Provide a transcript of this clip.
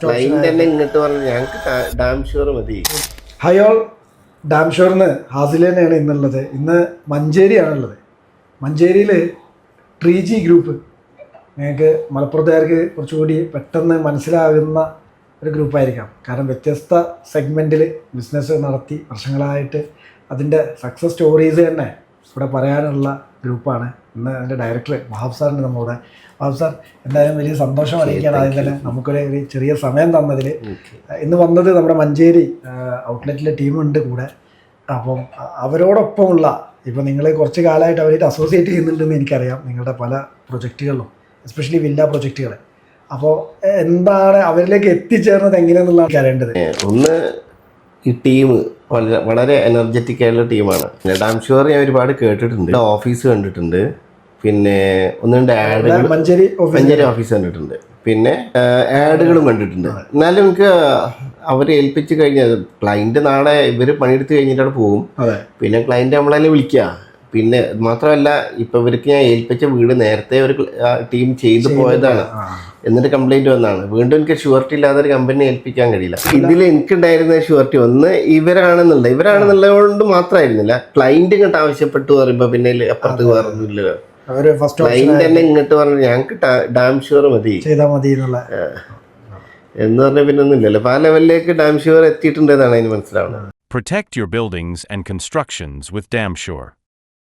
Client തന്നെ ഇങ്ങോട്ട് പറഞ്ഞു ഞങ്ങൾക്ക് ഡാം ഷുവർ മതി. ഹായ് ഓൾ, ഡാം ഷുവറിന് ഹാസിൽ തന്നെയാണ് ഇന്നുള്ളത്. ഇന്ന് മഞ്ചേരിയാണുള്ളത്. മഞ്ചേരിയിൽ ട്രീജി ഗ്രൂപ്പ് നിങ്ങൾക്ക് മലപ്പുറത്തുകാർക്ക് കുറച്ചുകൂടി പെട്ടെന്ന് മനസ്സിലാകുന്ന ഒരു ഗ്രൂപ്പായിരിക്കാം. കാരണം വ്യത്യസ്ത സെഗ്മെൻറ്റിൽ ബിസിനസ് നടത്തി വർഷങ്ങളായിട്ട് അതിൻ്റെ സക്സസ് സ്റ്റോറീസ് തന്നെ ഇവിടെ പറയാനുള്ള ഗ്രൂപ്പാണ്. ഇന്ന് അതിൻ്റെ ഡയറക്ടർ വഹാബ് സാറിൻ്റെ നമ്മളുടെ. വഹാബ് സാർ, എന്തായാലും വലിയ സന്തോഷം അറിയിക്കുകയാണ് ആദ്യം തന്നെ നമുക്കൊരു ചെറിയ സമയം തന്നതിൽ. ഇന്ന് വന്നത് നമ്മുടെ മഞ്ചേരി ഔട്ട്ലെറ്റിലെ ടീമുണ്ട് കൂടെ. അപ്പം അവരോടൊപ്പമുള്ള ഇപ്പോൾ നിങ്ങൾ കുറച്ച് കാലമായിട്ട് അവരായിട്ട് അസോസിയേറ്റ് ചെയ്യുന്നുണ്ടെന്ന് എനിക്കറിയാം, നിങ്ങളുടെ പല പ്രൊജക്റ്റുകളിലും, എസ്പെഷ്യലി വില്ല പ്രൊജക്റ്റുകൾ. അപ്പോൾ എന്താണ് അവരിലേക്ക് എത്തിച്ചേർന്നത് എങ്ങനെയാണെന്നുള്ള അറിയേണ്ടത്. ഒന്ന്, ഈ ടീം വളരെ എനർജറ്റിക് ആയിട്ടുള്ള ടീമാണ്. ഡാം ഷുവർ ഞാൻ ഒരുപാട് കേട്ടിട്ടുണ്ട്, ഓഫീസ് കണ്ടിട്ടുണ്ട്, പിന്നെ ഒന്ന് രണ്ട് ആഡുകൾ മഞ്ചേരി ഓഫീസ് കണ്ടിട്ടുണ്ട്, പിന്നെ ആഡുകളും കണ്ടിട്ടുണ്ട്. എന്നാലും എനിക്ക് അവരെ ഏൽപ്പിച്ച് കഴിഞ്ഞാൽ ക്ലൈൻറ്റ് നാളെ ഇവർ പണിയെടുത്ത് കഴിഞ്ഞിട്ടാണ് പോകും. പിന്നെ ക്ലൈൻറ്റ് നമ്മളതിനെ വിളിക്കുക. പിന്നെ മാത്രമല്ല, ഇപ്പം ഇവർക്ക് ഞാൻ ഏൽപ്പിച്ച വീട് നേരത്തെ ഒരു ടീം ചെയ്തു പോയതാണ്, എന്നിട്ട് കംപ്ലൈൻറ്റ് വന്നതാണ്. വീണ്ടും എനിക്ക് ഷുവർട്ടി ഇല്ലാതെ ഒരു കമ്പനി ഏൽപ്പിക്കാൻ കഴിയില്ല. ഇതിൽ എനിക്കുണ്ടായിരുന്ന ഷുവർട്ടി ഒന്ന് ഇവരാണെന്നുള്ളത് കൊണ്ട് മാത്രമായിരുന്നില്ല, ക്ലൈൻറ്റ് ഇങ്ങോട്ട് ആവശ്യപ്പെട്ടു പറയുമ്പോൾ പിന്നെ അപ്പുറത്ത് വേറൊന്നുമില്ലല്ലോ. ക്ലൈൻറ്റ് തന്നെ ഇങ്ങോട്ട് പറഞ്ഞു ഞങ്ങൾക്ക് ഡാം ഷുവർ മതി എന്ന് പറഞ്ഞാൽ പിന്നെ ഒന്നുമില്ലല്ലോ. പല ലെവലിലേക്ക് ഡാം ഷുവർ എത്തിയിട്ടുണ്ടെന്നാണ് അതിന് മനസ്സിലാവുന്നത്. Protect your buildings and constructions with DamSure.